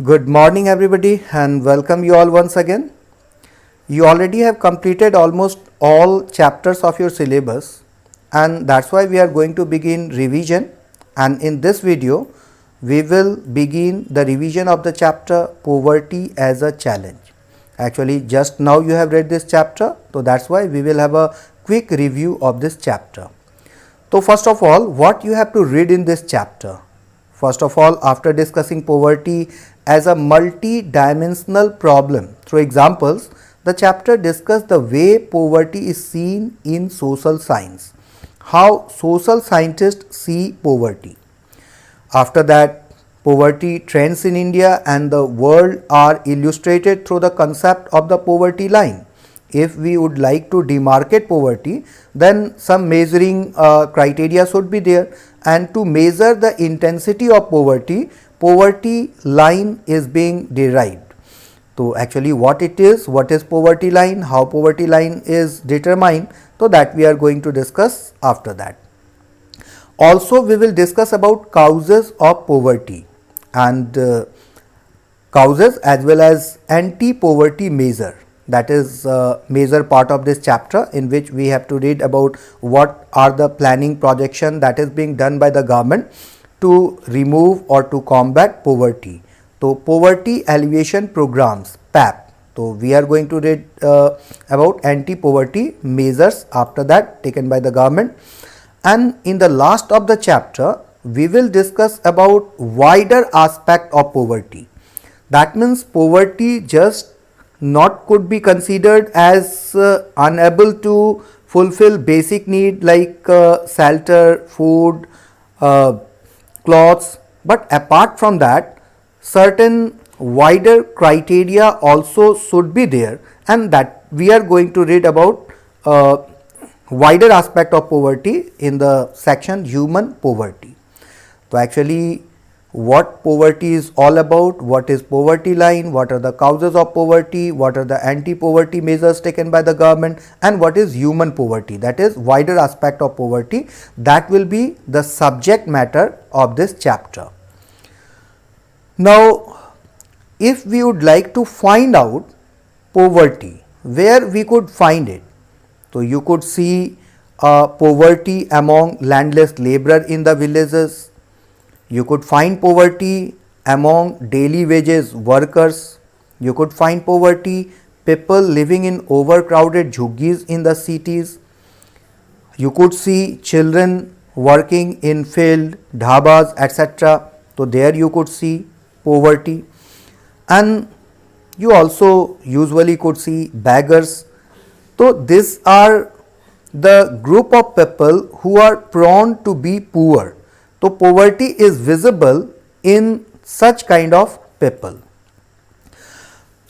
Good morning, everybody, and welcome you all once again. You already have completed almost all chapters of your syllabus, and that's why we are going to begin revision. And in this video, we will begin the revision of the chapter Poverty as a Challenge. Actually, just now you have read this chapter, so that's why we will have a quick review of this chapter. So, first of all, what you have to read in this chapter? First of all, after discussing poverty as a multi-dimensional problem through examples, the chapter discussed the way poverty is seen in social science, how social scientists see poverty. After that, poverty trends in India and the world are illustrated through the concept of the poverty line. If we would like to demarcate poverty, then some measuring criteria should be there, and to measure the intensity of poverty, poverty line is being derived. So actually what is poverty line, how poverty line is determined, so that we are going to discuss after that. Also we will discuss about causes of poverty and causes as well as anti-poverty measure. That is major part of this chapter, in which we have to read about what are the planning projection that is being done by the government to remove or to combat poverty. So poverty alleviation programs, PAP. So we are going to read about anti-poverty measures after that taken by the government. And in the last of the chapter, we will discuss about wider aspect of poverty. That means poverty just not could be considered as unable to fulfill basic need like shelter, food, clothes, but apart from that, certain wider criteria also should be there, and that we are going to read about wider aspect of poverty in the section human poverty. So actually what poverty is all about, what is poverty line, what are the causes of poverty, what are the anti-poverty measures taken by the government, and what is human poverty, that is wider aspect of poverty, that will be the subject matter of this chapter. Now if we would like to find out poverty, where we could find it, so you could see poverty among landless laborer in the villages. You could find poverty among daily wages workers. You could find poverty people living in overcrowded jhuggis in the cities. You could see children working in field, dhabas, etc. So there you could see poverty, and you also usually could see beggars. So these are the group of people who are prone to be poor. So poverty is visible in such kind of people.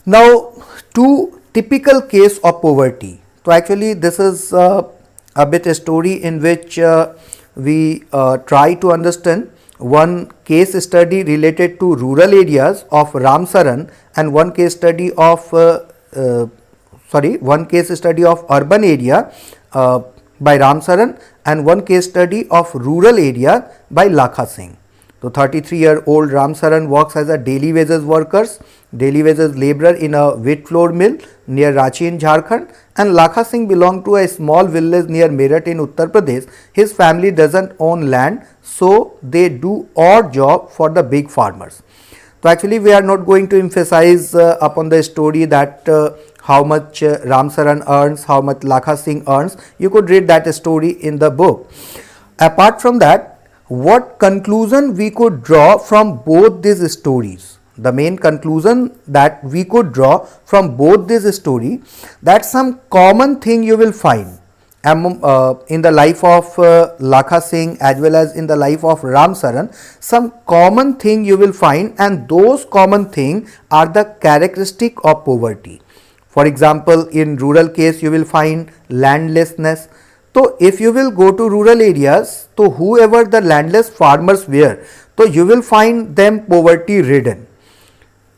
Now two typical case of poverty. So actually this is a bit a story in which we try to understand one case study related to rural areas of Ramsaran, and one case study of urban area by Ramsaran, and one case study of rural area by Lakha Singh. So 33-year-old Ramsaran works as a daily wages laborer in a wheat flour mill near Ranchi in Jharkhand, and Lakha Singh belonged to a small village near Meerut in Uttar Pradesh. His family doesn't own land, so they do odd job for the big farmers. So actually we are not going to emphasize upon the story that how much Ramsaran earns, how much Lakha Singh earns. You could read that story in the book. Apart from that, what conclusion we could draw from both these stories? The main conclusion that we could draw from both these stories, that some common thing you will find in the life of Lakha Singh as well as in the life of Ramsaran, some common thing you will find, and those common thing are the characteristic of poverty. For example, in rural case you will find landlessness. So if you will go to rural areas, so whoever the landless farmers were, so you will find them poverty ridden.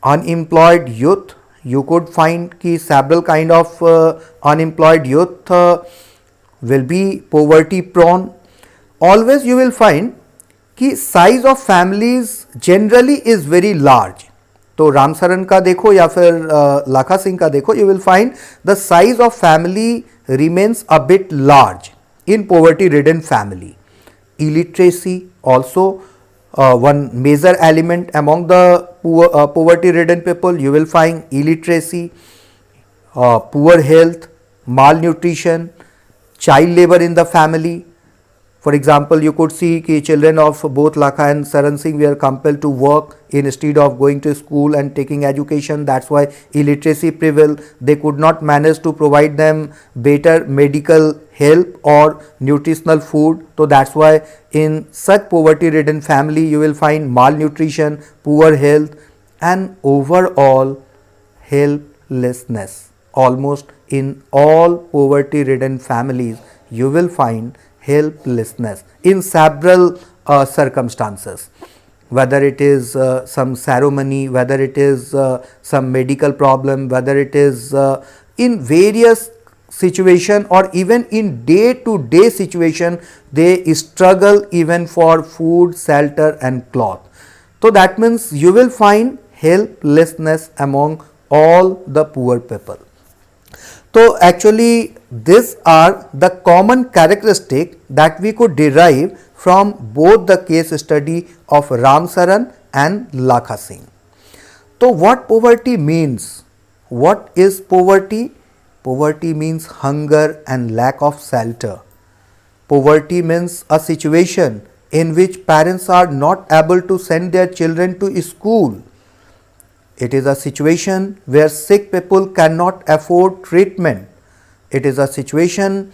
Unemployed youth, you could find ki several kind of unemployed youth will be poverty prone. Always you will find कि size of families generally is very large. तो रामसरन का देखो या फिर लाखा सिंह का देखो, you will find the size of family remains a bit large in poverty ridden family. Illiteracy also one major element among the poverty ridden people. You will find illiteracy, poor health, malnutrition, child labor in the family. For example, you could see कि children of both Lakha and Saran Singh were compelled to work instead of going to school and taking education. That's why illiteracy prevailed. They could not manage to provide them better medical help or nutritional food. So that's why in such poverty-ridden family, you will find malnutrition, poor health, and overall helplessness. Almost in all poverty-ridden families, you will find helplessness in several circumstances, whether it is some ceremony, whether it is some medical problem, whether it is in various situation or even in day to day situation, they struggle even for food, shelter and cloth. So that means you will find helplessness among all the poor people. So actually these are the common characteristics that we could derive from both the case study of Ramsaran and Lakha Singh. So what poverty means? What is poverty? Poverty means hunger and lack of shelter. Poverty means a situation in which parents are not able to send their children to school. It is a situation where sick people cannot afford treatment. It is a situation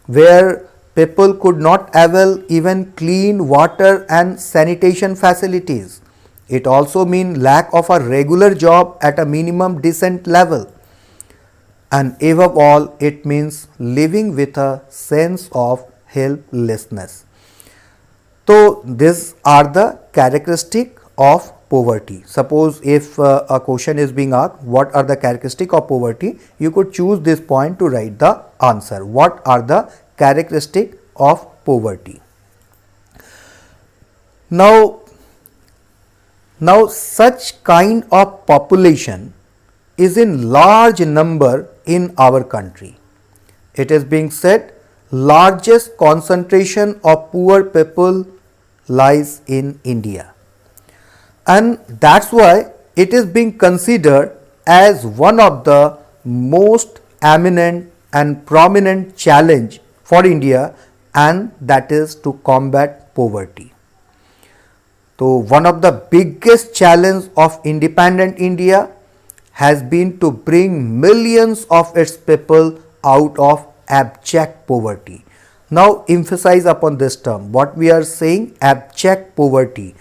where people could not avail even clean water and sanitation facilities. It also means lack of a regular job at a minimum decent level. And above all, it means living with a sense of helplessness. So these are the characteristics of poverty. Suppose if a question is being asked, what are the characteristics of poverty? You could choose this point to write the answer. What are the characteristics of poverty? Now such kind of population is in large number in our country. It is being said largest concentration of poor people lies in India. And that's why it is being considered as one of the most eminent and prominent challenge for India, and that is to combat poverty. So one of the biggest challenge of independent India has been to bring millions of its people out of abject poverty. Now emphasize upon this term. What we are saying, abject poverty.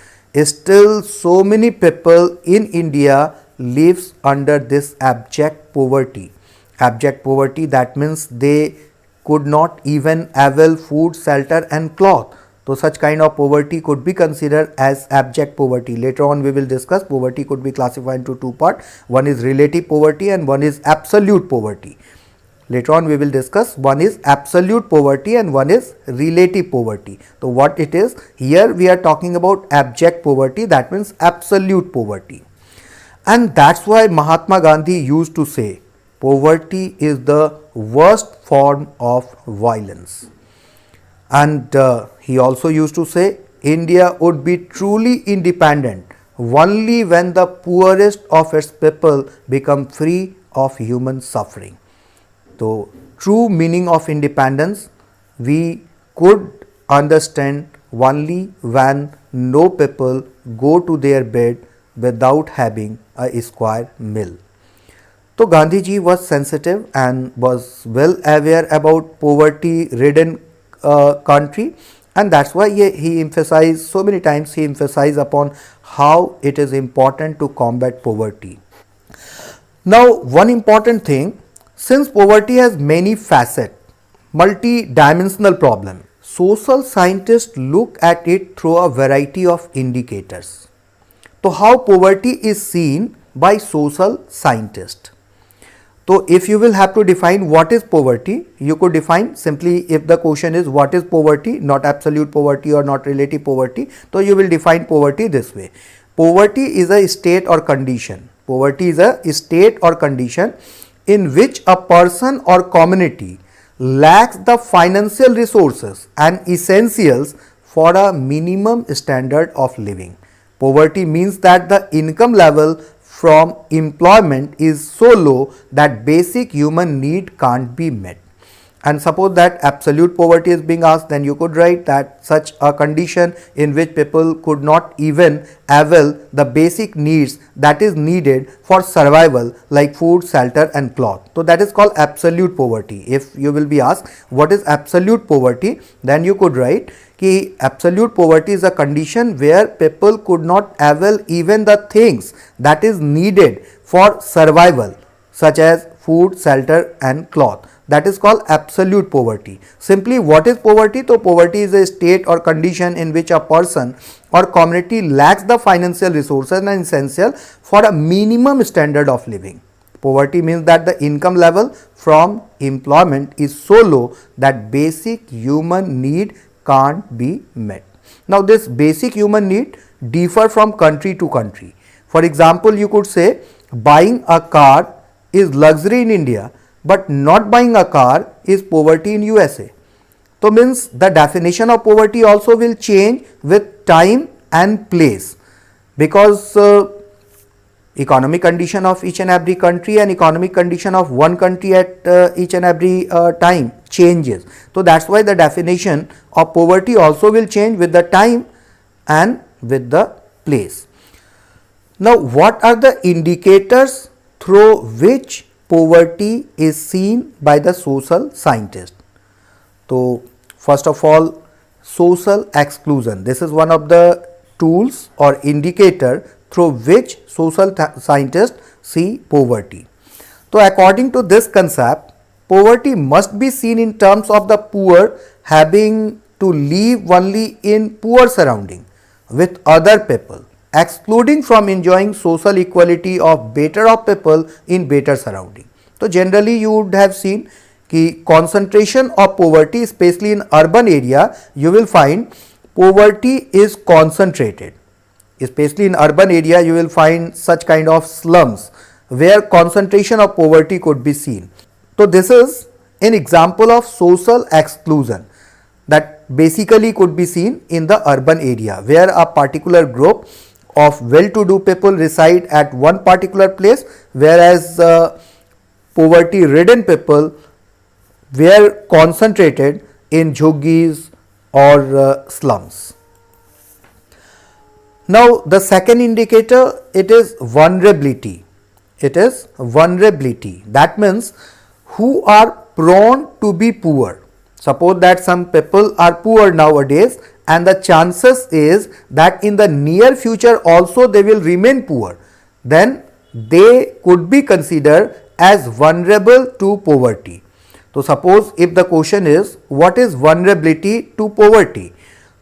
Still so many people in India lives under this abject poverty. Abject poverty, that means they could not even avail food, shelter and cloth. So such kind of poverty could be considered as abject poverty. Later on we will discuss poverty could be classified into two parts. One is relative poverty and one is absolute poverty. Later on we will discuss one is absolute poverty and one is relative poverty. So what it is? Here we are talking about abject poverty, that means absolute poverty. And that's why Mahatma Gandhi used to say poverty is the worst form of violence. And he also used to say India would be truly independent only when the poorest of its people become free of human suffering. So true meaning of independence we could understand only when no people go to their bed without having a square meal. So Gandhi ji was sensitive and was well aware about poverty ridden country, and that's why he emphasized so many times, he emphasized upon how it is important to combat poverty. Now one important thing, since poverty has many facets, multi-dimensional problem, social scientists look at it through a variety of indicators. So how poverty is seen by social scientists? So if you will have to define what is poverty, you could define simply, if the question is what is poverty, not absolute poverty or not relative poverty, so you will define poverty this way. Poverty is a state or condition Poverty is a state or condition in which a person or community lacks the financial resources and essentials for a minimum standard of living. Poverty means that the income level from employment is so low that basic human need can't be met. And suppose that absolute poverty is being asked, then you could write that such a condition in which people could not even avail the basic needs that is needed for survival, like food, shelter and cloth. So that is called absolute poverty. If you will be asked what is absolute poverty, then you could write कि absolute poverty is a condition where people could not avail even the things that is needed for survival, such as food, shelter and cloth. That is called absolute poverty. Simply, what is poverty? So poverty is a state or condition in which a person or community lacks the financial resources and essential for a minimum standard of living. Poverty means that the income level from employment is so low that basic human need can't be met. Now this basic human need differ from country to country. For example, you could say buying a car is luxury in India, but not buying a car is poverty in USA. So means the definition of poverty also will change with time and place, because economic condition of each and every country and economic condition of one country at each and every time changes. So that's why the definition of poverty also will change with the time and with the place. Now what are the indicators through which poverty is seen by the social scientist? So first of all, social exclusion. This is one of the tools or indicator through which social scientists see poverty. So according to this concept, poverty must be seen in terms of the poor having to live only in poor surrounding with other people, excluding from enjoying social equality of better of people in better surrounding. So generally you would have seen कि concentration of poverty, especially in urban area, you will find poverty is concentrated. Especially in urban area, you will find such kind of slums where concentration of poverty could be seen. So this is an example of social exclusion that basically could be seen in the urban area, where a particular group of well-to-do people reside at one particular place, whereas poverty-ridden people were concentrated in jhoggies or slums. Now the second indicator, it is vulnerability. It is vulnerability. That means who are prone to be poor. Suppose that some people are poor nowadays and the chances is that in the near future also they will remain poor, then they could be considered as vulnerable to poverty. So suppose if the question is what is vulnerability to poverty?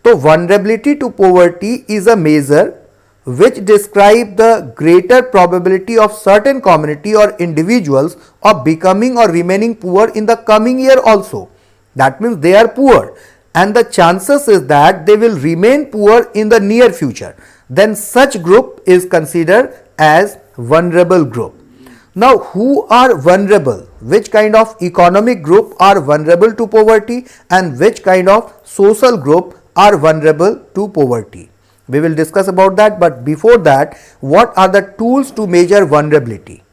So vulnerability to poverty is a measure which describes the greater probability of certain community or individuals of becoming or remaining poor in the coming year also. That means they are poor and the chances is that they will remain poor in the near future. Then such group is considered as vulnerable group. Now who are vulnerable? Which kind of economic group are vulnerable to poverty and which kind of social group are vulnerable to poverty? We will discuss about that, but before that, what are the tools to measure vulnerability?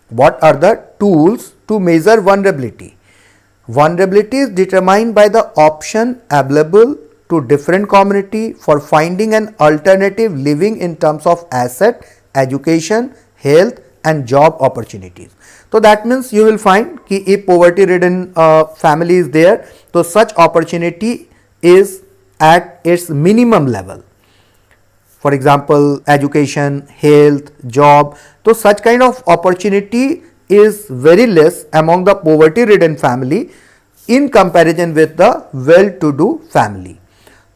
What are the tools to measure vulnerability? Vulnerability is determined by the option available to different community for finding an alternative living in terms of asset, education, health and job opportunities. So that means you will find कि if poverty ridden family is there, so such opportunity is at its minimum level. For example, education, health, job. So such kind of opportunity is very less among the poverty ridden family in comparison with the well-to-do family.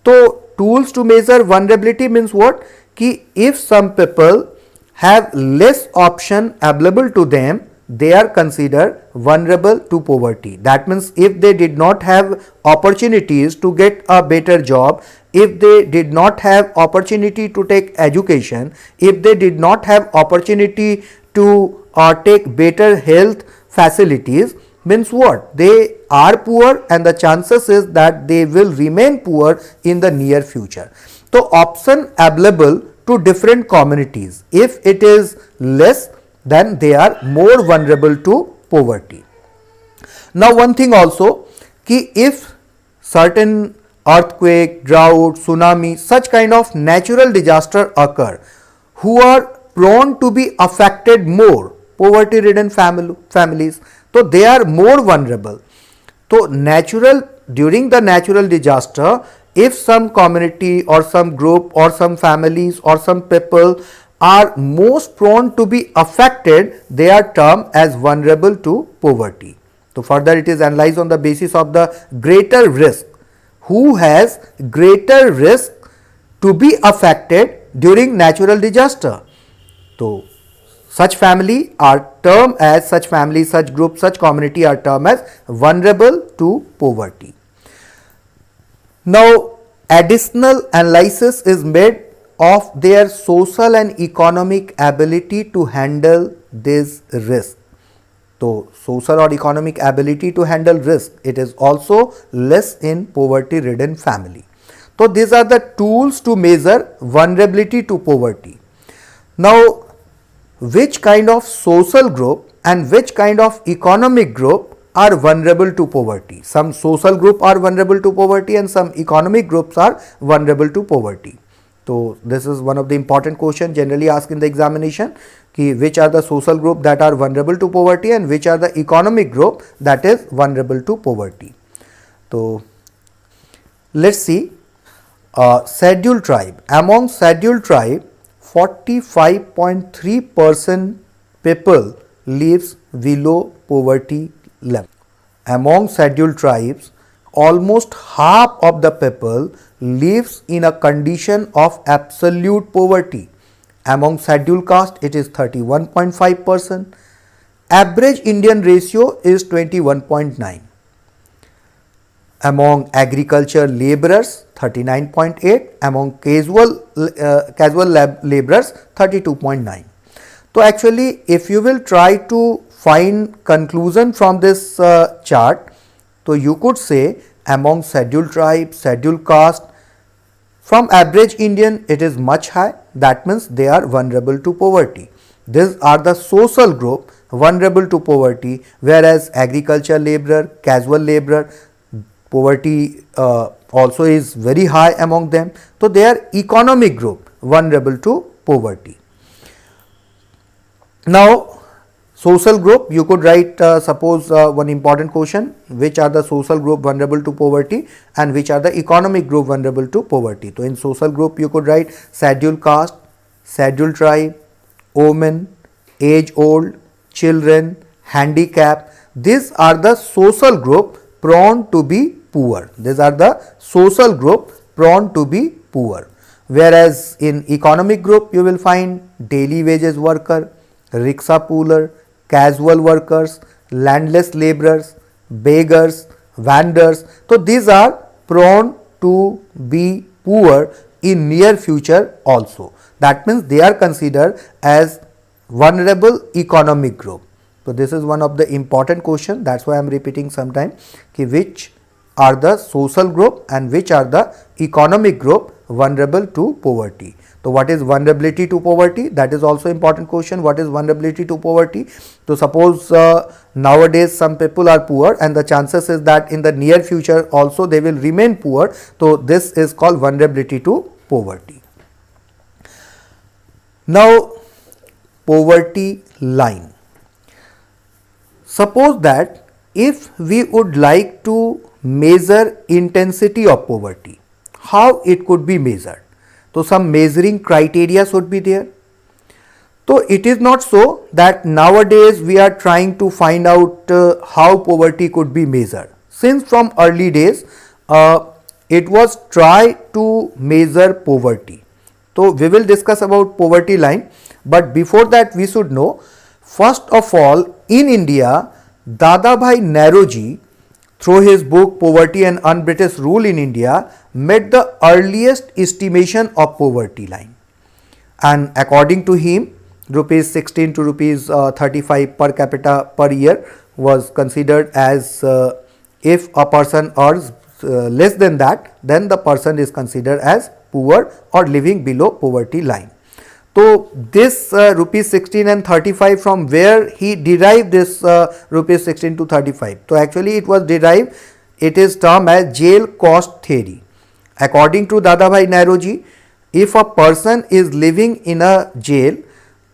So tools to measure vulnerability means what? Ki if some people have less option available to them, they are considered vulnerable to poverty. That means if they did not have opportunities to get a better job if they did not have opportunity to take education, if they did not have opportunity to take better health facilities, means what? They are poor and the chances is that they will remain poor in the near future. So option available to different communities. If it is less, then they are more vulnerable to poverty. Now one thing also, कि if certain earthquake, drought, tsunami, such kind of natural disaster occur, who are prone to be affected more, poverty ridden families, so they are more vulnerable. So during the natural disaster, if some community or some group or some families or some people are most prone to be affected, they are termed as vulnerable to poverty. So further it is analyzed on the basis of the greater risk. Who has greater risk to be affected during natural disaster? So such family are termed as, such family, such group, such community are termed as vulnerable to poverty. Now additional analysis is made of their social and economic ability to handle this risk. So social or economic ability to handle risk, it is also less in poverty ridden family. So these are the tools to measure vulnerability to poverty. Now which kind of social group and which kind of economic group are vulnerable to poverty? Some social group are vulnerable to poverty and some economic groups are vulnerable to poverty. So this is one of the important questions generally asked in the examination, कि which are the social group that are vulnerable to poverty and which are the economic group that is vulnerable to poverty. So let's see, scheduled tribe. Among scheduled tribe, 45.3% people lives below poverty level. Among scheduled tribes, almost half of the people lives in a condition of absolute poverty. Among scheduled caste, it is 31.5%. Average Indian ratio is 21.9. Among agriculture laborers, 39.8. Among casual laborers, 32.9. So actually, if you will try to find conclusion from this chart, so you could say among scheduled tribe, scheduled caste, from average Indian it is much high, that means they are vulnerable to poverty. These are the social group vulnerable to poverty, whereas agriculture laborer, casual laborer, poverty also is very high among them. So they are economic group vulnerable to poverty. Now social group, you could write suppose one important question, which are the social group vulnerable to poverty and which are the economic group vulnerable to poverty. So in social group you could write scheduled caste, scheduled tribe, women, age old, children, handicap. These are the social group prone to be poor. These are the social group prone to be poor. Whereas in economic group you will find daily wages worker, rickshaw puller, casual workers, landless laborers, beggars, vendors. So these are prone to be poor in near future also. That means they are considered as vulnerable economic group. So this is one of the important question. That's why I am repeating sometime, कि which are the social group and which are the economic group vulnerable to poverty. So what is vulnerability to poverty? That is also important question. What is vulnerability to poverty? So suppose nowadays some people are poor and the chances is that in the near future also they will remain poor. So this is called vulnerability to poverty. Now poverty line. Suppose that if we would like to measure intensity of poverty, how it could be measured? So some measuring criteria should be there. So it is not so that nowadays we are trying to find out how poverty could be measured. Since from early days it was tried to measure poverty. So we will discuss about poverty line, but before that we should know, first of all, in India, Dadabhai Naoroji through his book Poverty and Un-British Rule in India, made the earliest estimation of poverty line. And according to him, rupees 16 to rupees 35 per capita per year was considered as if a person earns less than that, then the person is considered as poor or living below poverty line. So this rupees 16 and 35, from where he derived this rupees 16 to 35? So actually it was derived, it is termed as jail cost theory. According to Dadabhai Naoroji, if a person is living in a jail,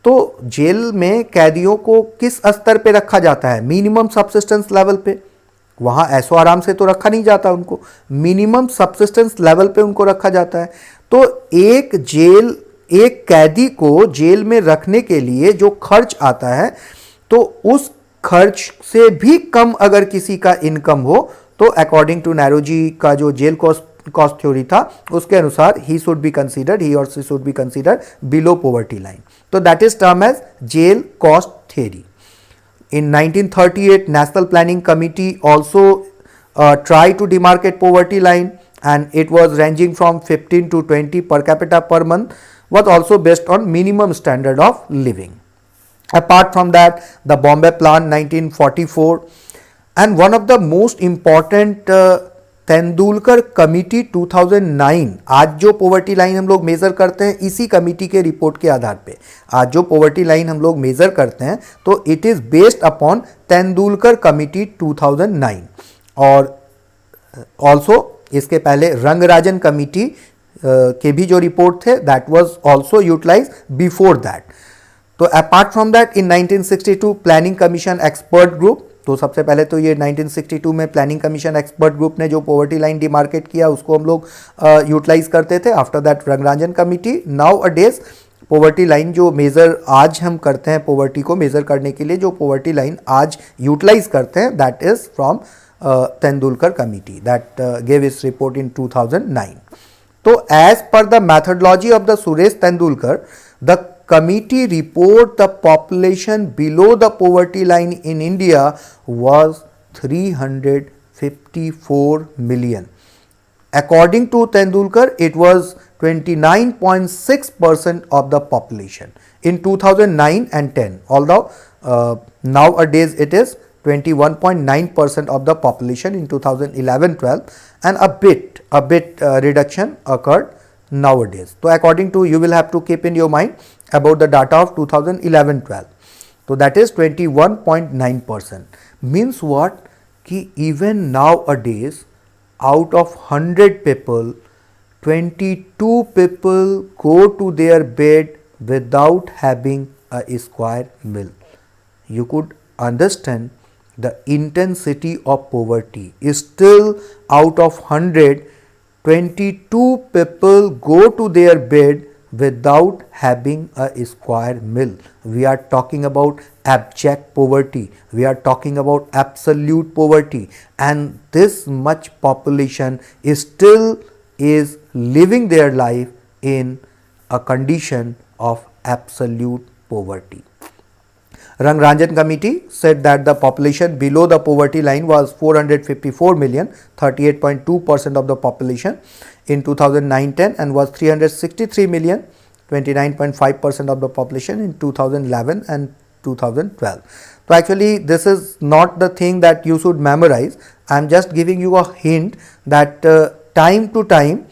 तो jail में कैदियों को किस स्तर पे रखा जाता है? मिनिमम सबसिस्टेंस लेवल पे. वहाँ ऐसो आराम से तो रखा नहीं जाता उनको, मिनिमम सबसिस्टेंस लेवल पे उनको रखा जाता है. तो एक कैदी को जेल में रखने के लिए जो खर्च आता है, तो उस खर्च से भी कम अगर किसी का इनकम हो, तो अकॉर्डिंग टू नारोजी का जो जेल कॉस्ट थ्योरी था, उसके अनुसार ही और she should be considered below poverty line. तो that is term as jail cost theory. In 1938, National Planning Committee also tried to demarcate poverty line, and it was ranging from 15 to 20 per capita per month, was also based on minimum standard of living. Apart from that, the Bombay Plan 1944, and one of the most important Tendulkar committee 2009, आज जो poverty line हम लोग measure करते हैं इसी committee के report के आधार पे, आज जो पॉवर्टी लाइन हम लोग मेज़र करते हैं, तो it is based upon Tendulkar committee 2009. और ऑल्सो इसके पहले रंगराजन कमिटी के भी जो रिपोर्ट थे, that was also utilize before that. तो apart from that, in 1962 planning commission expert group, तो सबसे पहले तो ये 1962 में प्लानिंग कमीशन एक्सपर्ट ग्रुप ने जो पॉवर्टी लाइन डिमार्केट किया उसको हम लोग यूटिलाइज करते थे. After that Rangarajan committee. Now a days poverty line जो मेज़र आज हम करते हैं, पॉवर्टी को मेज़र करने के लिए जो पॉवर्टी लाइन आज यूटिलाइज करते हैं, that is from Tendulkar committee that gave its report in 2009. तो as per the methodology of the Suresh Tendulkar, the committee report the population below the poverty line in India was 354 million. According to Tendulkar, it was 29.6% of the population in 2009 and 10, although nowadays it is 21.9% of the population in 2011-12, and a bit reduction occurred nowadays. So according to, you will have to keep in your mind about the data of 2011-12. So that is 21.9%. Means what? Ki even nowadays, out of 100 people, 22 people go to their bed without having a square meal. You could understand the intensity of poverty is still out of 100, 22 people go to their bed without having a square meal. We are talking about abject poverty, we are talking about absolute poverty, and this much population is still living their life in a condition of absolute poverty. Rangarajan Committee said that the population below the poverty line was 454 million, 38.2% of the population in 2009-10, and was 363 million, 29.5% of the population in 2011 and 2012. So actually this is not the thing that you should memorize. I am just giving you a hint that time to time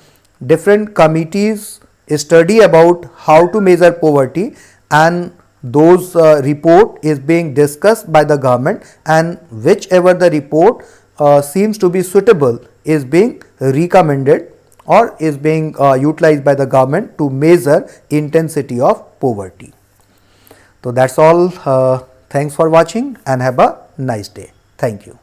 different committees study about how to measure poverty, and those report is being discussed by the government, and whichever the report seems to be suitable is being recommended or is being utilized by the government to measure intensity of poverty. So that's all. Thanks for watching and have a nice day. Thank you.